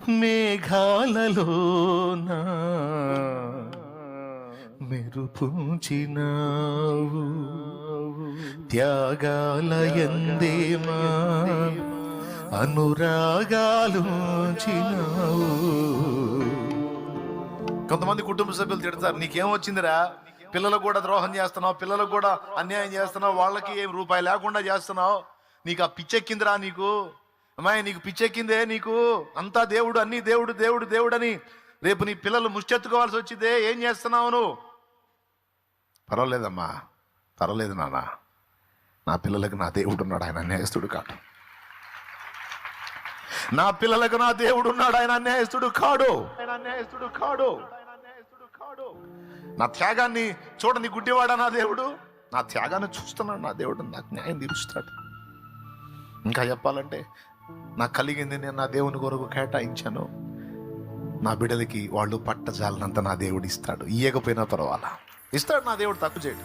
మేఘాలలోన మెరుపుంచినావు, త్యాగాలయందేమా అనురాగాలుంచినావు. కొంతమంది కుటుంబ సభ్యులు తిడతారు, నీకేమొచ్చిందిరా, పిల్లలకు కూడా ద్రోహం చేస్తున్నావు, పిల్లలకు కూడా అన్యాయం చేస్తున్నావు, వాళ్ళకి ఏం రూపాయి లేకుండా చేస్తున్నావు, నీకు ఆ పిచ్చెక్కిందిరా, నీకు అమ్మాయి నీకు పిచ్చెక్కిందే, నీకు అంతా దేవుడు, అన్ని దేవుడు దేవుడు దేవుడు అని రేపు నీ పిల్లలు ముష్టెత్తుకోవాల్సి వచ్చిందే, ఏం చేస్తున్నావు నువ్వు? పర్వాలేదమ్మా, పర్వాలేదు నాన్న, నా పిల్లలకు నా దేవుడు ఉన్నాడు, ఆయన అన్యాయస్తుడు కాడు. నా పిల్లలకు నా దేవుడు ఉన్నాడు, ఆయన అన్యాయస్తుడు కాడు, ఆయన అన్యాయస్తుడు కాడు. నా త్యాగాన్ని చూడని గుడ్డివాడా నా దేవుడు? నా త్యాగాన్ని చూస్తున్నాడు నా దేవుడు, నాకు న్యాయం తీరుస్తాడు. ఇంకా చెప్పాలంటే నాకు కలిగింది నేను నా దేవుని కొరకు కేటాయించాను, నా బిడ్డలకి వాళ్ళు పట్టజాలనంత నా దేవుడు ఇస్తాడు. ఇయ్యకపోయినా పర్వాలా, ఇస్తాడు నా దేవుడు, తప్పు చేయడు.